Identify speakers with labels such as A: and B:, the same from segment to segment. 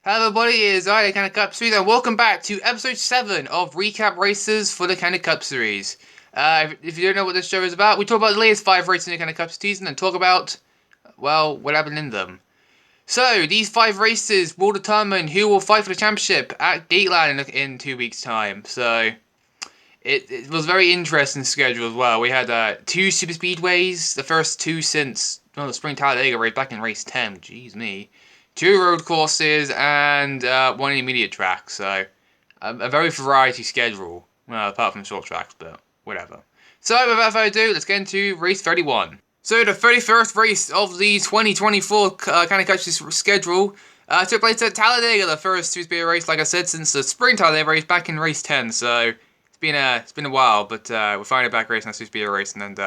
A: Hello everybody, it is I, the Kind of Cup Series, and welcome back to episode 7 of Recap Races for the Kind of Cup Series. If you don't know what this show is about, we talk about the latest 5 races in the Kind of Cup season and talk about, well, what happened in them. So, these 5 races will determine who will fight for the championship at Gateland in 2 weeks' time. So, it was a very interesting schedule as well. We had 2 super speedways, the first 2 since the Spring Talladega race back in race 10, jeez me. 2 road courses and 1 intermediate track, so a very variety schedule. Well, apart from short tracks, but whatever. So without further ado, let's get into race 31. So the 31st race of the 2024 kind of coaches schedule took place at Talladega, the first two-speed race, like I said, since the Spring Talladega race back in race 10. So it's been a while, but we're finally back racing a two-speed race, and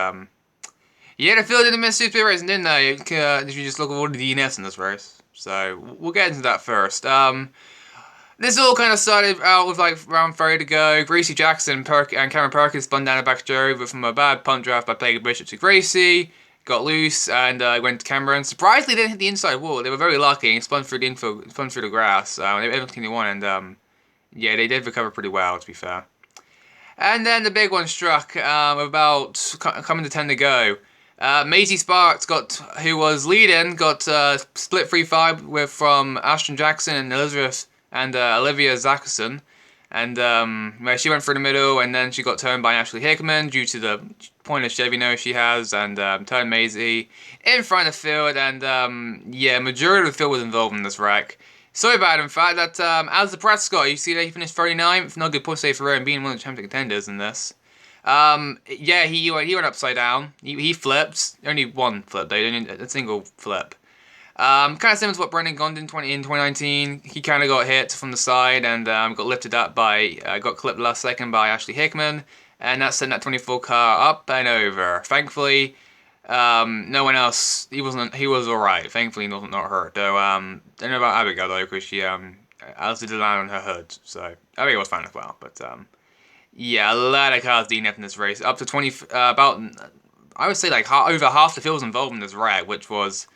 A: yeah, the field didn't miss two-speed racing, didn't they? If you just look at all the DNFs in this race. So we'll get into that first. This all kind of started out with like round 30 to go. Gracie Jackson and Cameron Perkins spun down the back over from a bad punt draft by Peggy Bishop to Gracie. Got loose and went to Cameron. Surprisingly, didn't hit the inside wall. They were very lucky and spun through the grass. They were able to continue on, and yeah, they did recover pretty well, to be fair. And then the big one struck about coming to 10 to go. Maisie Sparks who was leading, got split 3-5 from Ashton Jackson and Olivia Zackerson. And she went through the middle, and then she got turned by Ashley Hickman due to the pointless Chevy nose she has, and turned Maisie in front of the field. And yeah, majority of the field was involved in this wreck. So bad, in fact, that Alistair Prescott, you see that he finished 39th, not good push save for her and being one of the champion contenders in this. Yeah, he went upside down. He flipped. Only one flip though, only a single flip. Kind of similar to what Brendan Gaughan did in 2019. He kind of got hit from the side and got lifted up got clipped last second by Ashley Hickman, and that sent that 24 car up and over. Thankfully, no one else. He was all right. Thankfully, he wasn't not hurt. Though, don't know about Abigail though, because she Alistair did land on her hood, so Abigail was fine as well. But yeah, a lot of cars DNF in this race. Up to 20, about, I would say like over half the field was involved in this wreck, which was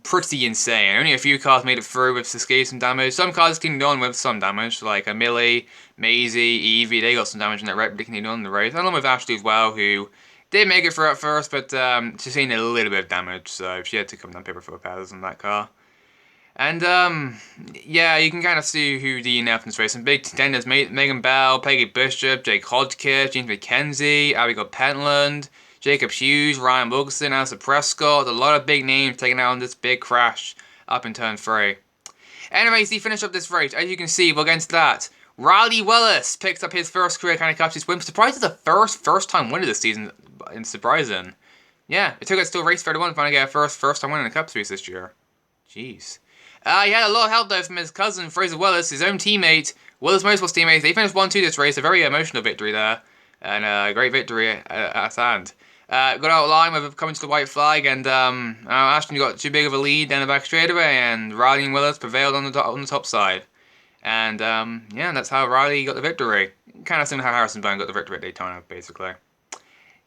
A: pretty insane. Only a few cars made it through with escaped some damage. Some cars continued on with some damage, like Millie, Maisie, Evie, they got some damage in that wreck, but they continued on in the race. Along with Ashley as well, who did make it through at first, but sustained a little bit of damage, so she had to come down paper for paddles in that car. And yeah, you can kind of see who DNF in this race. Some big contenders: Megan Bell, Peggy Bishop, Jake Hodgkiss, James McKenzie, Abigail Pentland, Jacob Hughes, Ryan Wilkerson, Alistair Prescott. A lot of big names taken out in this big crash up in turn 3. Anyways, he finished up this race. As you can see, we'll get into that. Riley Willis picks up his first career kind of cup series win. Surprised the first time winner this season. And surprising. Yeah, it took us till race 31 to finally get a first time win in the Cup Series this year. Jeez. He had a lot of help though from his cousin Fraser Willis, his own teammate, Willis Motorsports teammates. They finished 1-2 this race, a very emotional victory there, and a great victory at hand. Got out of line with coming to the white flag, and Ashton got too big of a lead down the back straightaway, and Riley and Willis prevailed on the top side. And yeah, that's how Riley got the victory. Kind of similar to how Harrison Byrne got the victory at Daytona, basically.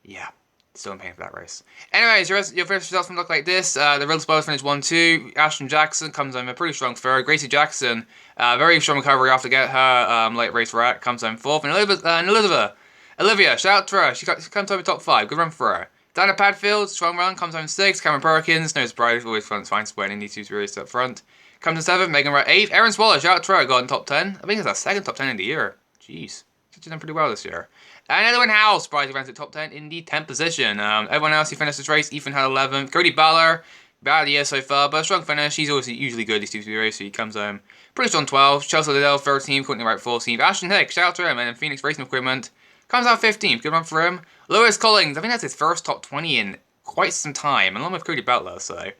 A: Yeah. Still in pain for that race. Anyways, your first results look like this. The real spoilers finished 1-2. Ashton Jackson comes home a pretty strong third. Gracie Jackson, very strong recovery after get her late race wreck, comes home fourth. And Olivia, shout out to her. She comes home top 5. Good run for her. Dana Padfield, strong run, comes home 6th. Cameron Perkins, no surprise, always fine sweating in these two races up front. Comes in 7th. Megan Wright 8th. Erin Swallow, shout out to her, got in top 10. I think it's her second top 10 in the year. Jeez. She's done pretty well this year. And Edwin Howell, surprisingly, ran to the top 10 in the 10th position. Everyone else who finished this race, Ethan had 11th. Cody Ballard, bad of the year so far, but a strong finish. He's always usually good these two races, so he comes home pretty strong 12th. Chelsea Liddell, 13th. Courtney Wright, 14th. Ashton Hicks, shout out to him, and Phoenix Racing Equipment comes out 15th. Good run for him. Lewis Collins, I think that's his first top 20 in quite some time, along with Cody Butler, so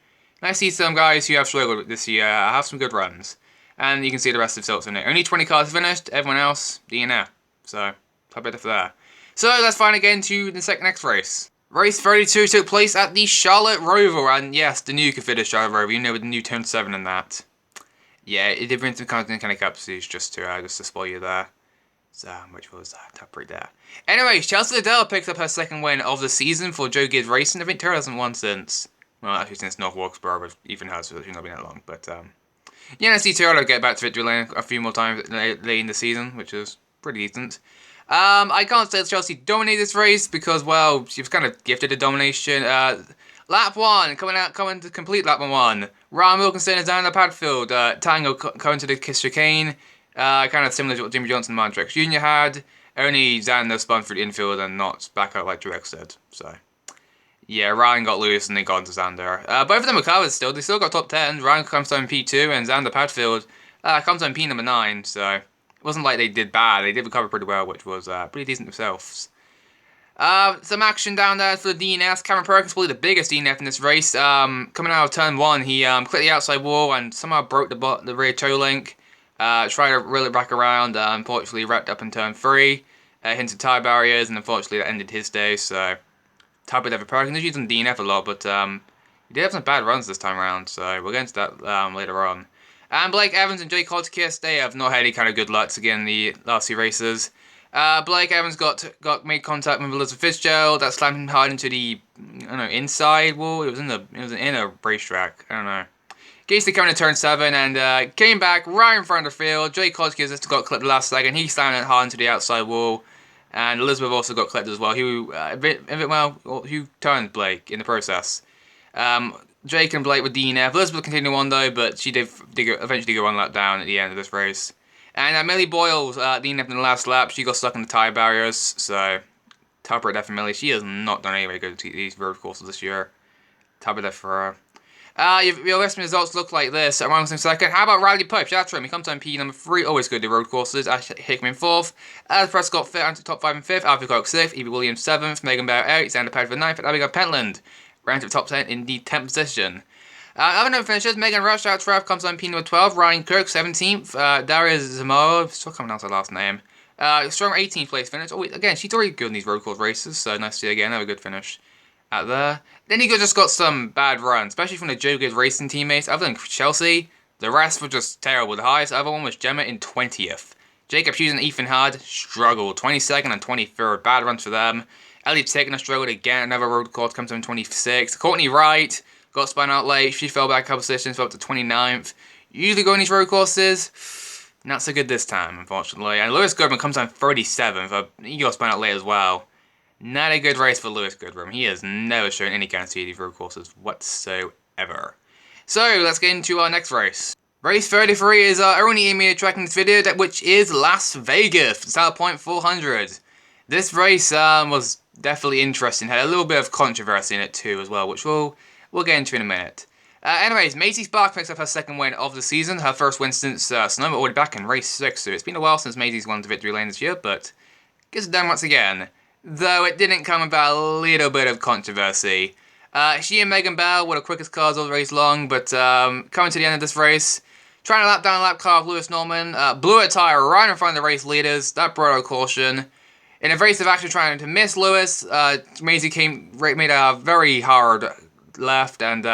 A: nice to see some guys who have struggled this year have some good runs. And you can see the rest of the results in it. Only 20 cars finished, everyone else, DNF. So, top better for that. So let's finally get into the next race. Race 32 took place at the Charlotte Roval, and yes, the new configured Charlotte Roval, you know, with the new Turn 7 and that. Yeah, it did bring some kind of Cup Series just to spoil you there. So, which was top right there. Anyways, Chelsea Liddell picks up her second win of the season for Joe Gibbs Racing. I think Tara hasn't won since, well, actually since North Wilkesboro, but even has, she's not been that long, but Yeah, see Toyota get back to victory lane a few more times late in the season, which is pretty decent. I can't say that Chelsea dominated this race because, well, she was kind of gifted a domination. Lap 1, coming to complete lap 1. Ryan Wilkinson is down the Padfield. Tango coming to the chicane. Kind of similar to what Jimmy Johnson and Mandrex Jr. had. Only Xander spun through the infield and not back out like Drex did. So, yeah, Ryan got loose and they got into Xander. Both of them recovered still. They still got top 10. Ryan comes down P2 and Xander Padfield comes down P number 9. So, it wasn't like they did bad. They did recover pretty well, which was pretty decent themselves. Some action down there for the DNF. Cameron Perkins, probably the biggest DNF in this race. Coming out of turn 1, he clipped the outside wall and somehow broke the rear toe link. Tried to reel it back around. Unfortunately, wrapped up in turn 3. Hinted tire barriers, and unfortunately that ended his day. So, top bit of Perkins. He's using DNF a lot, but he did have some bad runs this time around. So we'll get into that later on. And Blake Evans and Jake Hodgkiss, they have not had any kind of good luck again in the last few races. Blake Evans got made contact with Elizabeth Fitzgerald. That slammed him hard into the inside wall. It was in a racetrack. I don't know. Gasly coming to turn 7 and came back right in front of the field. Jake Hodgkiss just got clipped the last second. He slammed it hard into the outside wall. And Elizabeth also got clipped as well. Who turned Blake in the process. Jake and Blake were DNF. Elizabeth continued on though, but she did eventually go 1 lap down at the end of this race. And Millie Boyles DNF in the last lap. She got stuck in the tyre barriers, so top her death for Millie. She has not done any very good at these road courses this year. Top of death for her. Your rest results look like this. Around the same second. How about Riley Pope? Shout out to him. He comes on P number 3. Always good at road courses. Ash Hickman 4th. Alex Prescott 5th. Top 5 and 5th. Alfie Cox 6th. Evie Williams 7th. Megan Bauer 8th. Xander Padford 9th. And Abigail Pentland ranked at top 10 in the 10th position. Other known finishers, Megan Rush out 12th, comes on P number 12. Ryan Kirk 17th. Darius Zamora, still coming out her last name. Strong 18th place finish. Oh, again, she's already good in these road course races, so nice to see again. Have a good finish out there. Then he just got some bad runs, especially from the Joe Good Racing teammates. Other than Chelsea, the rest were just terrible. The highest other one was Gemma in 20th. Jacob Hughes and Ethan Hard struggled. 22nd and 23rd. Bad runs for them. Elliot Tickner struggled again. Another road course comes in 26th. Courtney Wright got spun out late. She fell back a couple positions, fell up to 29th. Usually going these road courses, not so good this time, unfortunately. And Lewis Goodman comes on 37th. He got spun out late as well. Not a good race for Lewis Goodman. He has never shown any kind of speed these road courses whatsoever. So, let's get into our next race. Race 33 is our only immediate track in this video, which is Las Vegas, South Point 400. This race was definitely interesting. Had a little bit of controversy in it too as well, which we'll get into in a minute. Anyways, Maisie Sparks picks up her second win of the season, her first win since Sonoma already back in race 6, so it's been a while since Maisie's won the victory lane this year, but gets it done once again. Though it didn't come about a little bit of controversy. She and Megan Bell were the quickest cars all the race long, but coming to the end of this race, trying to lap down a lap car of Lewis Norman, blew a tyre right in front of the race leaders. That brought out caution. In a race of action trying to miss Lewis, Maisie made a very hard left and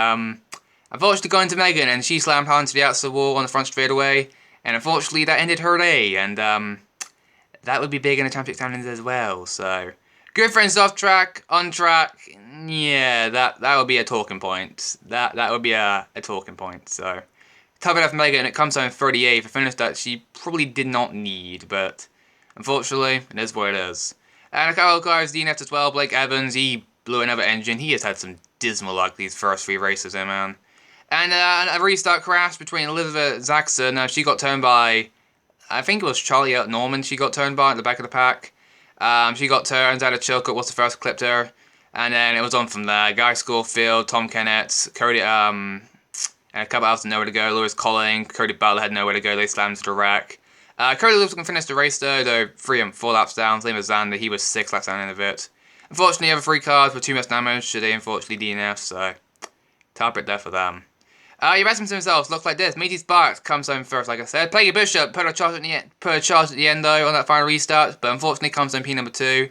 A: unfortunately got into Megan, and she slammed her into the outside wall on the front straightaway, and unfortunately that ended her day, and that would be big in the championship standings as well. So good friends off track, on track, yeah, that would be a talking point. That would be a talking point. So tough enough Megan, it comes home 38th, a finish that she probably did not need, but unfortunately it is what it is. And a couple of guys DNF'd as well. Blake Evans, he blew another engine. He has had some dismal luck these first 3 races there, man. And a restart crash between Elizabeth Zaxon. She got turned by, I think it was Charlie Norman she got turned by at the back of the pack. She got turned, Ada Chilcott was the first clipped her. And then it was on from there. Guy Schofield, Tom Kennett, Cody, and a couple else had nowhere to go. Lewis Colling, Cody Butler had nowhere to go. They slammed to the wreck. Cody Lewis can finish the race though 3 and 4 laps down. Same as Xander, he was 6 laps down in of it. Unfortunately, the other 3 cars were too much damage, so they unfortunately DNF, so top it there for them. Your Rasmus themselves look like this. Maisie Sparks comes home first, like I said. Peggy Bishop put a charge at the end though on that final restart, but unfortunately comes home P number 2.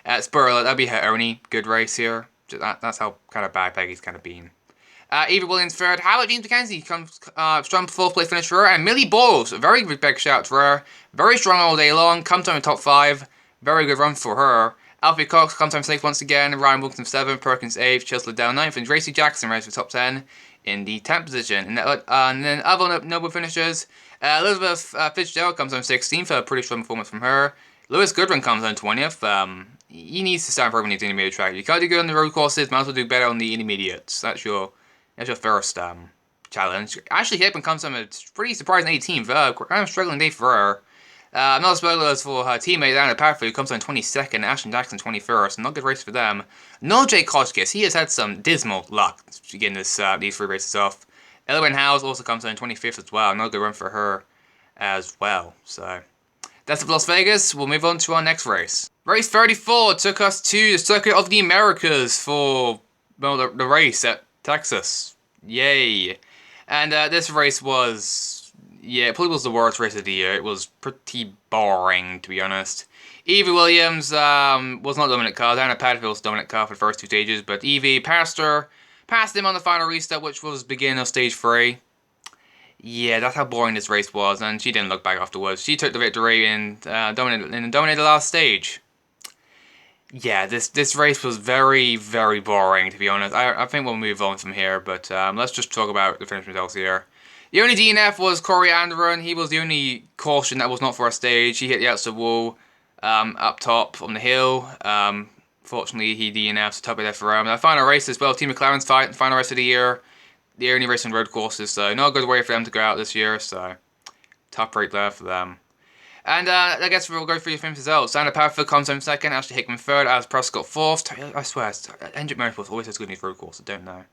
A: Spurler, that'll be her only good race here. That's how kind of bad Peggy's kind of been. Eva Williams third. How about James McKenzie comes strong 4th place finish for her, and Millie Boyles, a very big shout for her. Very strong all day long. Comes home in top 5. Very good run for her. Alfie Cox comes home 6th once again. Ryan Wilkinson 7th. Perkins 8th. Chisler down 9th. And Tracy Jackson races for top 10 in the 10th position. And then other notable finishers, Elizabeth Fitzgerald comes on 16th for a pretty strong performance from her. Lewis Goodwin comes on 20th. He needs to start improving his intermediate track. You can't do good on the road courses, might as well do better on the intermediates. That's your first challenge. Ashley Hickman comes on a pretty surprising 18th. Kind of struggling day for her. Not spoilers for her teammate Anna Patrick, who comes on 22nd, Ashton Jackson 21st. Not a good race for them. No Jake Hotchkiss, he has had some dismal luck getting these 3 races off. Elwyn Howes also comes on 25th as well. Not a good run for her as well. So that's Las Vegas. We'll move on to our next race. Race 34 took us to the Circuit of the Americas for the race at Texas. Yay. And this race was, yeah, it probably was the worst race of the year. It was pretty boring, to be honest. Evie Williams was not dominant car. Anna Padfield was dominant car for the first 2 stages, but Evie passed him on the final restart, which was beginning of stage 3. Yeah, that's how boring this race was, and she didn't look back afterwards. She took the victory and dominated the last stage. Yeah, this race was very, very boring, to be honest. I think we'll move on from here, but let's just talk about the finish results here. The only DNF was Corey Anderon. He was the only caution that was not for a stage. He hit the outside wall up top on the hill. Fortunately, he DNF'd, so top of there for him. The final race as well, Team McLaren's final race of the year. The only race on road courses, so not a good way for them to go out this year, so top rate there for them. And I guess we'll go through the finish results. Anna Padfield comes home 2nd, Ashley Hickman 3rd, Alice Prescott 4th. I swear, Hendrick Motorsports always has good in these road courses, I don't know.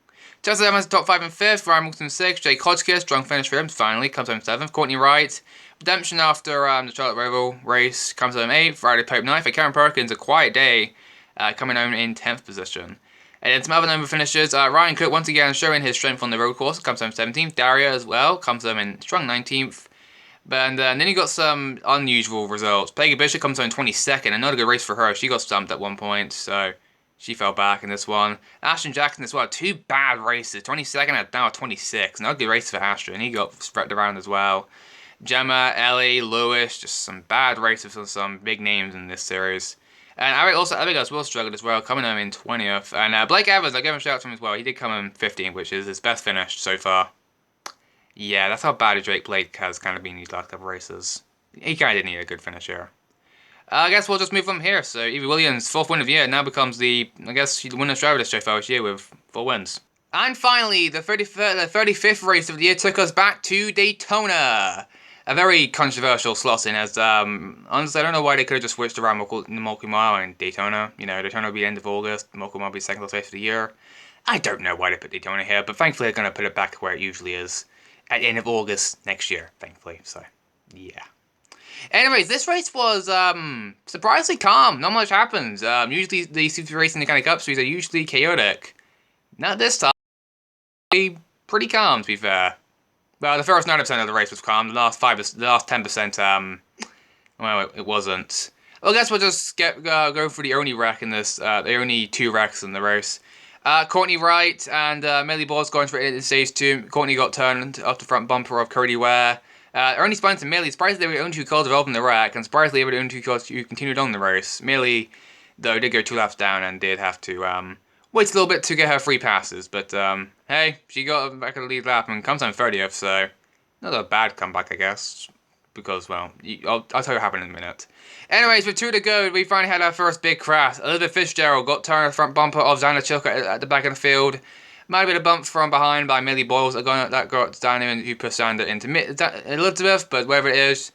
A: Chelsea Evans top 5 and 5th, Ryan Wilson 6th, Jake Hodgkiss, strong finish for him, finally, comes home 7th. Courtney Wright, redemption after the Charlotte Roval race, comes home 8th. Riley Pope 9th, and Karen Perkins, a quiet day, coming home in 10th position. And then some other number finishers, Ryan Cook once again showing his strength on the road course, comes home 17th. Daria as well, comes home in strong 19th. And then you got some unusual results. Peggy Bishop comes home 22nd, another good race for her. She got stumped at one point, so she fell back in this one. Ashton Jackson as well, 2 bad races, 22nd and now 26th. Not a good race for Ashton, he got spread around as well. Gemma, Ellie, Lewis, just some bad races for some big names in this series. And Abigail as well struggled as well, coming home in 20th. And Blake Evans, I give him a shout out to him as well. He did come in 15th, which is his best finish so far. Yeah, that's how bad Drake Blake has kind of been these last couple races. He kind of did need a good finish here. I guess we'll just move from here. So Evie Williams, 4th win of the year, now becomes the winner's driver this show this year with 4 wins. And finally, the 35th race of the year took us back to Daytona. A very controversial slot in, as honestly I don't know why they could have just switched around Milky Mile and Daytona. You know, Daytona will be the end of August, Milky Mile will be 2nd race of the year. I don't know why they put Daytona here, but thankfully they're going to put it back to where it usually is at the end of August next year, thankfully. So, yeah. Anyways, this race was surprisingly calm. Not much happens. Usually these super races in the kind of Cup Series are usually chaotic. Not this time. Pretty calm, to be fair. Well, the first 90% of the race was calm. The last 10%, well, it wasn't. Well, I guess we'll just go for the only wreck in this. The only 2 wrecks in the race. Courtney Wright and Millie Ball's going for it in stage 2. Courtney got turned off the front bumper of Cody Ware. Only spun to Millie. Surprisingly, they were the only 2 cars developing the wreck, and surprisingly, they were the only 2 cars who continued on the race. Millie, though, did go 2 laps down and did have to wait a little bit to get her free passes. But hey, she got back at the lead lap and comes on 30th, so not a bad comeback, I guess. Because, well, I'll tell you what happened in a minute. Anyways, with 2 to go, we finally had our first big crash. Elizabeth Fitzgerald got turned on the front bumper of Xana Chilcott at the back of the field. Might have been a bump from behind by Millie Boyles that got down and who pushed Xana into Elizabeth, but wherever it is.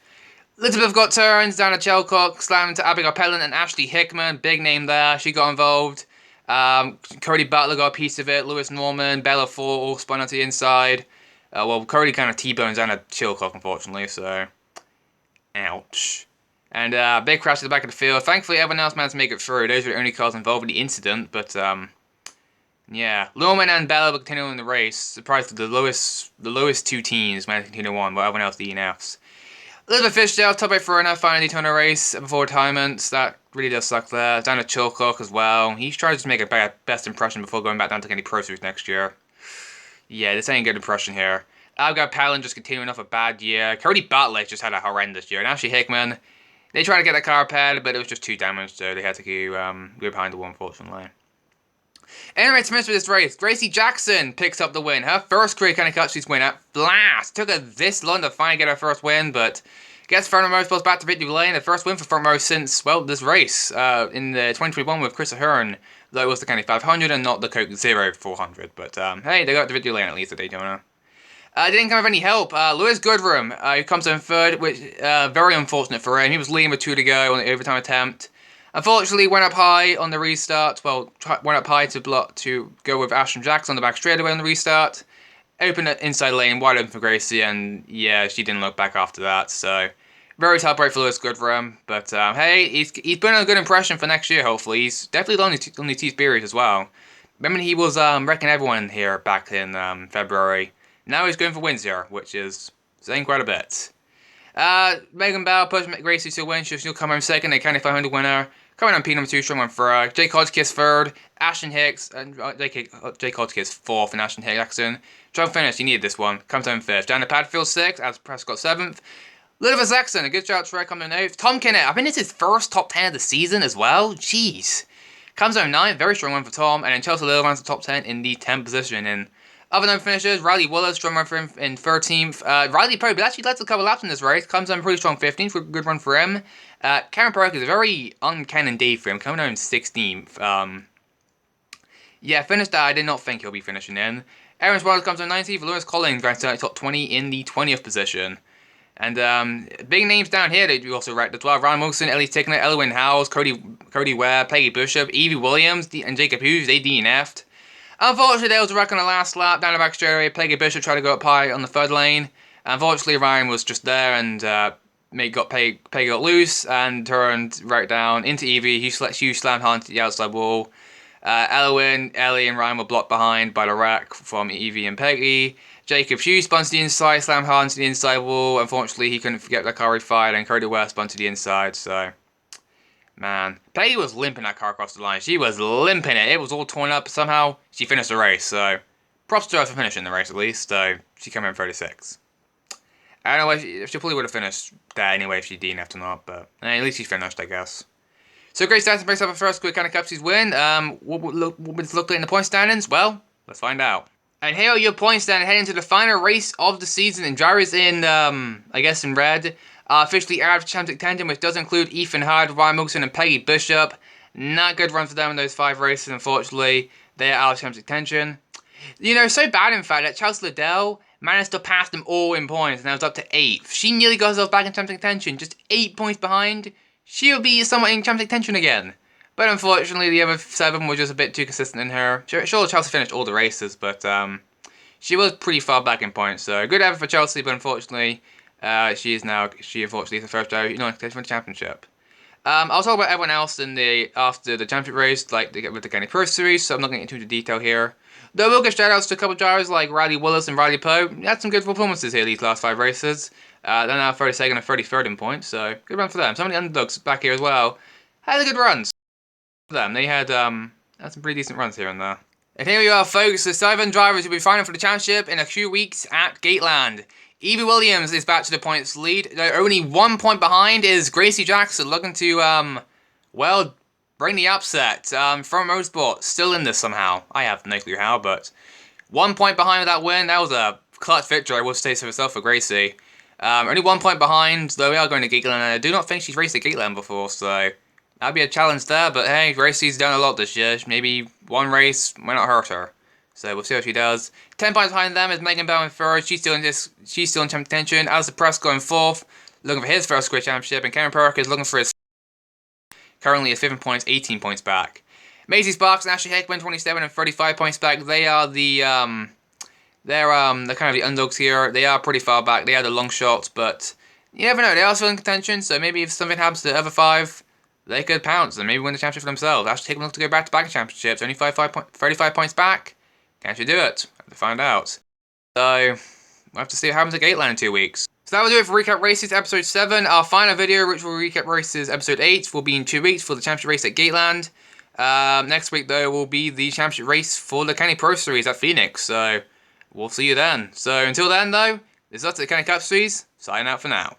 A: Elizabeth got turned, Xana Chilcott slammed into Abigail Pelland and Ashley Hickman, big name there, she got involved. Cody Butler got a piece of it, Lewis Norman, Bella Ford all spun onto the inside. Well, Cody kind of T-bones Xana Chilcott, unfortunately, so ouch. And big crash at the back of the field. Thankfully, everyone else managed to make it through. Those were the only cars involved in the incident, but yeah. Lorman and Bella were continuing the race. Surprised the lowest 2 teams managed to continue on, while everyone else DNFs. Elizabeth Fitzgerald, top 8 for her final Daytona race before retirement. That really does suck there. Xana Chilcott as well. He's trying to make a best impression before going back down to any Pro Series next year. Yeah, this ain't a good impression here. Abigail Pelland just continuing off a bad year. Cody Butler just had a horrendous year. And Ashley Hickman, they tried to get that car repaired, but it was just too damaged, so they had to go behind the wall, unfortunately. Anyway, to finish with this race, Gracie Jackson picks up the win. Her first career kind of Cup Series win at Blast. Took her this long to finally get her first win, but gets Front Row Sports back to victory lane. The first win for Front Row since, well, this race in the 2021 with Chris Ahern. Though it was the Kenny 500 and not the Coke Zero 400. But hey, they got the victory lane at least at Daytona. Didn't come with any help. Lewis Goodrum, who comes in third, which very unfortunate for him. He was leading with 2 to go on the overtime attempt. Unfortunately, went up high on the restart. Well, went up high to go with Ashton Jackson on the back straightaway on the restart. Opened the inside lane, wide open for Gracie, and yeah, she didn't look back after that. So, very tough break for Lewis Goodrum. But hey, he's put on a good impression for next year, hopefully. He's definitely on the T-Series as well. Remember, he was wrecking everyone here back in February. Now he's going for wins here, which is saying quite a bit. Megan Bell pushed Gracie to win. She'll come home second, a County 500 winner. Coming on P number 2, strong one for Jake Hodgkiss third, Ashton Hicks, and Jake Hodgkiss fourth, and Ashton Jackson. Strong finish, he needed this one. Comes home fifth. Dana Padfield sixth, as Prescott seventh. Oliver Saxon, a good shout to coming in eighth. Tom Kinnett, I think it's his first top 10 of the season as well. Jeez. Comes home ninth, very strong one for Tom, and then Chelsea Little runs the top 10 in the 10th position. And other known finishers, Riley Wallace, strong run for him in 13th. Riley Pope actually led a couple laps in this race. Comes on pretty strong 15th, good run for him. Cameron Perkins, a very uncanny day for him, coming home 16th. Yeah, finished that. I did not think he'll be finishing in. Aaron Swallows comes on 19th. Lewis Collins ranks out top 20 in the 20th position. And big names down here that we also wrecked as well. Ryan Wilson, Ellie Tickner, Elwyn Howes, Cody Ware, Peggy Bishop, Evie Williams, and Jacob Hughes. They DNF'd. Unfortunately, there was a wreck on the last lap down the back straightaway. Peggy Bishop tried to go up high on the third lane. Unfortunately, Ryan was just there and Peggy got loose and turned right down into Evie. Hughes slammed hard into the outside wall. Elwyn, Ellie, and Ryan were blocked behind by the wreck from Evie and Peggy. Jacob Hughes spun to the inside, slammed hard into the inside wall. Unfortunately, he couldn't get the car refired, and Cody Ware spun to the inside, so... Man, Peggy was limping that car across the line. She was limping it. It was all torn up. Somehow, she finished the race, so... Props to her for finishing the race, at least, so... She came in 36. I don't know if she probably would have finished there anyway if she DNF'd or not, but... at least she finished, I guess. So, Grace Stanton breaks up her first quick kind of Cup Series win. What would this look like in the point standings? Well, let's find out. And here are your point standings heading to the final race of the season. And Gyra's in, I guess, in red. Officially out of Championship contention, which does include Ethan Hyde, Ryan Wilson, and Peggy Bishop. Not good run for them in those 5 races, unfortunately. They are out of Championship contention. You know, so bad, in fact, that Chelsea Liddell managed to pass them all in points, and that was up to 8th. She nearly got herself back in Championship contention, just 8 points behind. She'll be somewhat in Championship contention again. But unfortunately, the other 7 were just a bit too consistent in her. Sure, Chelsea finished all the races, but she was pretty far back in points. So good effort for Chelsea, but unfortunately, she unfortunately is the first driver in contention for the championship. I'll talk about everyone else after the championship race, like with the County Pro Series. So I'm not going to get into the detail here. Though we'll give shoutouts to a couple of drivers like Riley Willis and Riley Poe. They had some good performances here these last 5 races. They're now 32nd and 33rd in points, so good run for them. Some of the underdogs back here as well had good runs for them. They had some pretty decent runs here and there. And here we are, folks. The 7 drivers will be fighting for the championship in a few weeks at Gateland. Evie Williams is back to the points lead. Though only 1 point behind is Gracie Jackson, looking to, well, bring the upset. From Motorsport, still in this somehow. I have no clue how, but 1 point behind with that win. That was a clutch victory, I will say so herself, for Gracie. Only 1 point behind, though we are going to Gateland, and I do not think she's raced at Gateland before, so that'd be a challenge there, but hey, Gracie's done a lot this year. Maybe one race might not hurt her. So we'll see how she does. 10 points behind them is Megan Bell in third. She's still in championship contention. Alistair Prescott in fourth, looking for his first career championship, and Cameron Perk is looking for his currently at 7 points, 18 points back. Maisie Sparks and Ashley Hickman, 27 and 35 points back. They are they're kind of the underdogs here. They are pretty far back. They are the long shots, but you never know. They are still in contention, so maybe if something happens to the other 5, they could pounce and maybe win the championship for themselves. Ashley Hickman looks to go back-to-back championships. Only 35 points back. Can she do it? Have to find out. So, we'll have to see what happens at Gateland in 2 weeks. So that will do it for Recap Races episode 7. Our final video, which will Recap Races episode 8, will be in 2 weeks for the championship race at Gateland. Next week, though, will be the championship race for the County Pro Series at Phoenix. So, we'll see you then. So, until then, though, this is us at the County Cup Series. Signing out for now.